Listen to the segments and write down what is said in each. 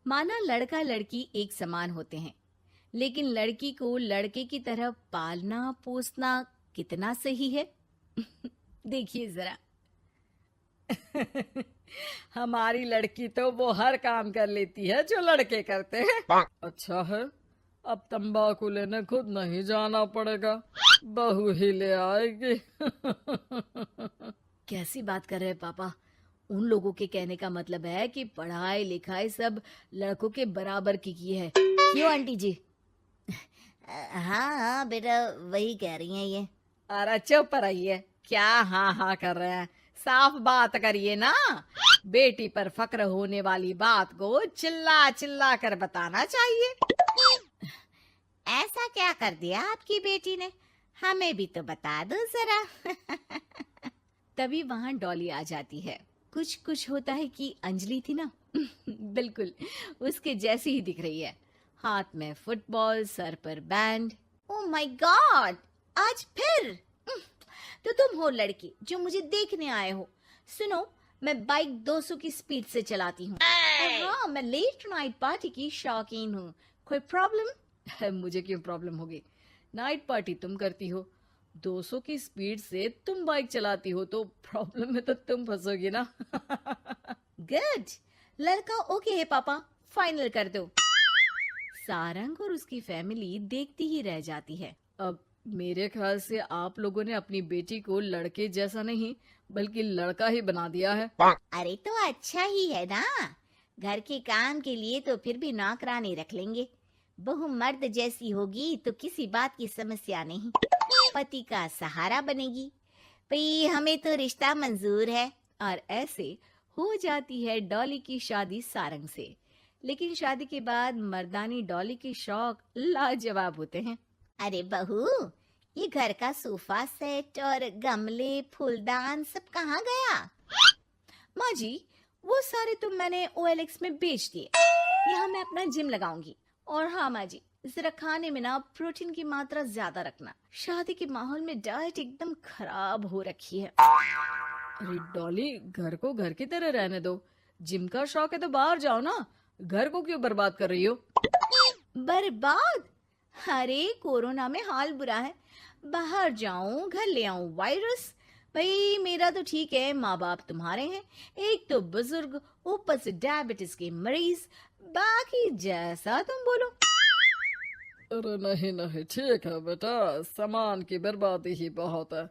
माना लड़का लड़की एक समान होते हैं, लेकिन लड़की को लड़के की तरह पालना पोसना कितना सही है? देखिए जरा। हमारी लड़की तो वो हर काम कर लेती है जो लड़के करते हैं। अच्छा है, अब तंबाकू लेने खुद नहीं जाना पड़ेगा, बहू ही ले आएगी। कैसी बात कर रहे हैं पापा? उन लोगों के कहने का मतलब है कि पढ़ाई लिखाई सब लड़कों के बराबर की है। क्यों आंटी जी? हाँ हाँ बेटा, वही कह रही हैं ये। अरे चुप रहिए, क्या हाँ हाँ कर रहे हैं, साफ बात करिए ना। बेटी पर फक्र होने वाली बात को चिल्ला चिल्ला कर बताना चाहिए। ऐसा क्या कर दिया आपकी बेटी ने? हमें भी तो बता दो जरा। तभी वहां डॉली आ जाती है। कुछ कुछ होता है कि अंजलि थी ना, बिल्कुल उसके जैसी ही दिख रही है। हाथ में फुटबॉल, सर पर बैंड। ओह माय गॉड, आज फिर? तो तुम हो लड़की जो मुझे देखने आए हो। सुनो, मैं बाइक 200 की स्पीड से चलाती हूँ। और हाँ, मैं लेट नाइट पार्टी की शौकीन हूँ। कोई प्रॉब्लम? मुझे क्यों प्रॉब्लम होगी? नाइट पार्टी तुम करती हो, 200 की स्पीड से तुम बाइक चलाती हो, तो प्रॉब्लम में तो तुम फंसोगी ना। गुड, लड़का ओके है पापा, फाइनल कर दो। सारंग और उसकी फैमिली देखती ही रह जाती है। अब मेरे ख्याल से आप लोगों ने अपनी बेटी को लड़के जैसा नहीं बल्कि लड़का ही बना दिया है। अरे तो अच्छा ही है ना, घर के काम के लिए तो फिर भी नौकरानी रख लेंगे। बहू मर्द जैसी होगी तो किसी बात की समस्या नहीं, पति का सहारा बनेगी। भाई हमें तो रिश्ता मंजूर है। और ऐसे हो जाती है डॉली की शादी सारंग से। लेकिन शादी के बाद मर्दानी डॉली के शौक लाजवाब होते हैं। अरे बहू, ये घर का सोफा सेट और गमले फूलदान सब कहाँ गया? माँ जी, वो सारे तो मैंने OLX में बेच दिए। यहाँ मैं अपना जिम लगाऊंगी। और हाँ माँ जी, जरा खाने में ना प्रोटीन की मात्रा ज्यादा रखना। शादी के माहौल में डाइट एकदम खराब हो रखी है। अरे डॉली, घर को घर की तरह रहने दो। जिम का शौक है तो बाहर जाओ ना, घर को क्यों बर्बाद कर रही हो? बर्बाद? अरे कोरोना में हाल बुरा है, बाहर जाऊं घर ले आऊं वायरस। भाई मेरा तो ठीक है, माँ बाप तुम्हारे हैं, एक तो बुजुर्ग, ऊपर से डायबिटीज के मरीज, बाकी जैसा तुम बोलो। अरे नहीं नहीं, ठीक है बेटा, सामान की बर्बादी ही बहुत है,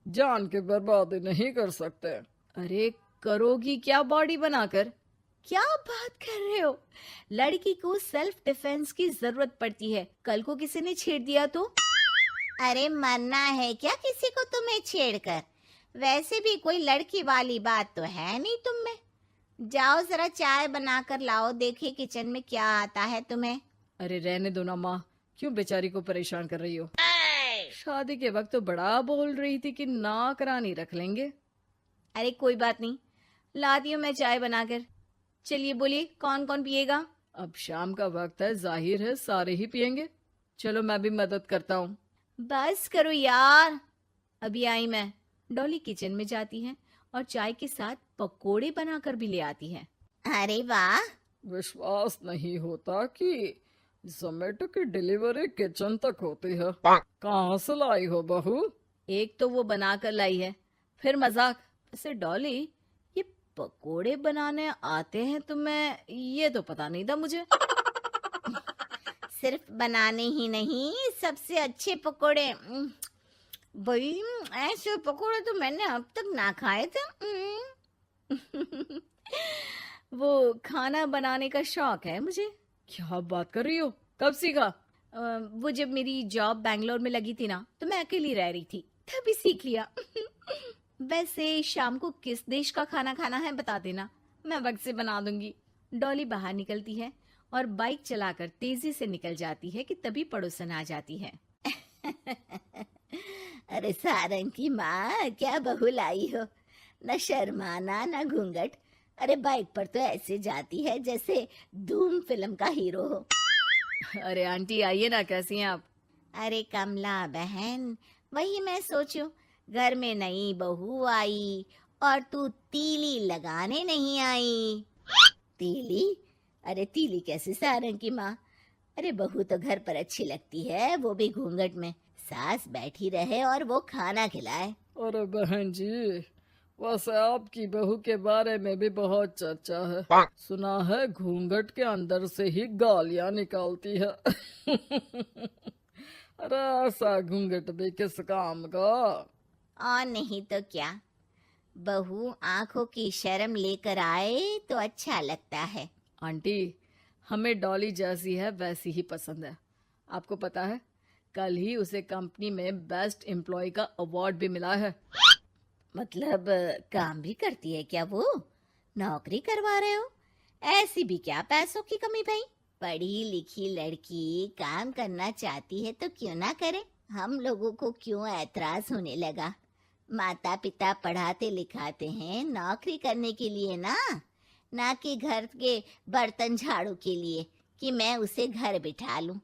जान की बर्बादी नहीं कर सकते। अरे करोगी क्या बॉडी बनाकर? क्या बात कर रहे हो? लड़की को सेल्फ डिफेंस की जरूरत पड़ती है, कल को किसी ने छेड़ दिया तो? अरे मरना है क्या किसी को तुम्हें छेड़कर? वैसे भी कोई लड़की वाली बात तो है नहीं तुम में। जाओ जरा चाय बनाकर लाओ, देखे किचन में क्या आता है तुम्हें। अरे रहने दो ना माँ, क्यों बेचारी को परेशान कर रही हो? शादी के वक्त तो बड़ा बोल रही थी कि नौकरानी रख लेंगे। अरे कोई बात नहीं, लाती हूँ मैं चाय बनाकर। चलिए बोलिए, कौन कौन पिएगा? अब शाम का वक्त है, जाहिर है सारे ही पियेंगे। चलो मैं भी मदद करता हूँ। बस करो यार, अभी आई मैं। डॉली किचन में जाती है और चाय के साथ पकोड़े बनाकर भी ले आती है। अरे वाह, विश्वास नहीं होता कि जोमेटो की डिलीवरी किचन तक होती है। कहाँ से लाई हो बहू? एक तो वो बनाकर लाई है, फिर मजाक। वैसे डॉली, ये पकोड़े बनाने आते हैं तुम्हें? ये तो पता नहीं था मुझे। सिर्फ बनाने ही नहीं, सबसे अच्छे पकोड़े। भाई ऐसे पकोड़े तो मैंने अब तक ना खाए थे। वो खाना बनाने का शौक है मुझे। क्या बात कर रही हो, कब सीखा? वो जब मेरी जॉब बैंगलोर में लगी थी ना, तो मैं अकेली रह रही थी, तभी सीख लिया। वैसे शाम को किस देश का खाना खाना है बता देना, मैं वक्त से बना दूंगी। डॉली बाहर निकलती है और बाइक चलाकर तेजी से निकल जाती है कि तभी पड़ोसन आ जाती है। अरे सारंग की माँ, क्या बहू लाई हो, न शर्माना न घूंघट। अरे बाइक पर तो ऐसे जाती है जैसे धूम फिल्म का हीरो हो। अरे आंटी आइए ना, कैसी हैं आप? अरे कमला बहन, वही मैं सोचूं, घर में नई बहू आई और तू तीली लगाने नहीं आई। तीली? अरे तीली कैसी सारंग की माँ। अरे बहू तो घर पर अच्छी लगती है, वो भी घूंघट में। सास बैठी रहे और वो खाना खिलाए। अरे बहन जी, वैसे आपकी बहू के बारे में भी बहुत चर्चा है। सुना है घूंघट के अंदर से ही गालियां निकालती है। अरे ऐसा घूंघट भी किस काम का। और नहीं तो क्या, बहू आंखों की शर्म लेकर आए तो अच्छा लगता है। आंटी, हमें डॉली जैसी है वैसी ही पसंद है। आपको पता है, कल ही उसे कंपनी में बेस्ट एम्प्लॉय का अवार्ड भी मिला है। मतलब काम भी करती है क्या वो? नौकरी करवा रहे हो? ऐसी भी क्या पैसों की कमी भाई? पढ़ी लिखी लड़की काम करना चाहती है तो क्यों ना करे? हम लोगों को क्यों ऐतराज होने लगा? माता पिता पढ़ाते लिखाते हैं नौकरी करने के लिए ना कि घर के बर्तन झाड़ू के लिए कि मैं उसे घर बिठा लूं।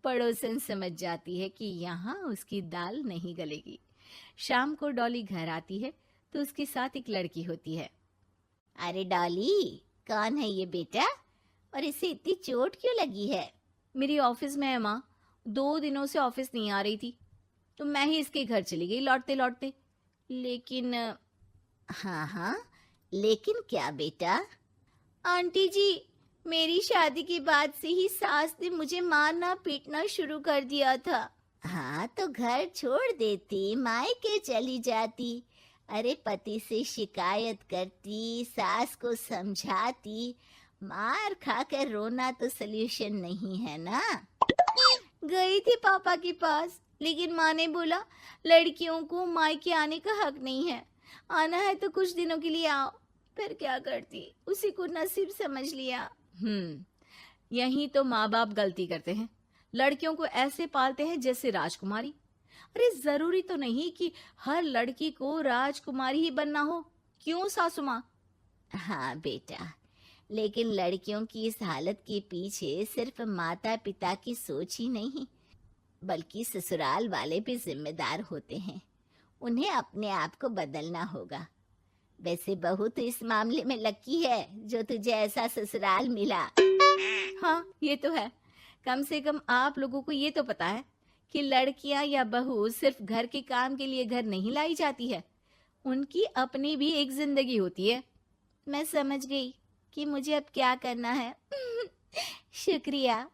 पड़ोसन समझ जाती है कि यहाँ उसकी दाल नहीं गलेगी। शाम को डॉली घर आती है तो उसके साथ एक लड़की होती है। अरे डॉली, कौन है ये बेटा और इसे इतनी चोट क्यों लगी है? मेरी ऑफिस में है माँ, 2 दिनों से ऑफिस नहीं आ रही थी तो मैं ही इसके घर चली गई लौटते लौटते। लेकिन हाँ, लेकिन क्या बेटा? आंटी जी, मेरी शादी के बाद से ही सास ने मुझे मारना पीटना शुरू कर दिया था। हाँ तो घर छोड़ देती, मायके चली जाती। अरे पति से शिकायत करती, सास को समझाती। मार खाकर रोना तो सल्यूशन नहीं है ना। गई थी पापा के पास, लेकिन माँ ने बोला लड़कियों को मायके आने का हक नहीं है, आना है तो कुछ दिनों के लिए आओ। फिर क्या करती, उसी को नसीब समझ लिया। यही तो माँ बाप गलती करते हैं, लड़कियों को ऐसे पालते हैं जैसे राजकुमारी। अरे जरूरी तो नहीं कि हर लड़की को राजकुमारी ही बनना हो, क्यों सासू माँ? हाँ बेटा, लेकिन लड़कियों की इस हालत के पीछे सिर्फ माता पिता की सोच ही नहीं, बल्कि ससुराल वाले भी जिम्मेदार होते हैं। उन्हें अपने आप को बदलना होगा। वैसे बहू तो इस मामले में लकी है जो तुझे ऐसा ससुराल मिला। हाँ ये तो है, कम से कम आप लोगों को ये तो पता है कि लड़कियां या बहू सिर्फ घर के काम के लिए घर नहीं लाई जाती है, उनकी अपनी भी एक जिंदगी होती है। मैं समझ गई कि मुझे अब क्या करना है। शुक्रिया।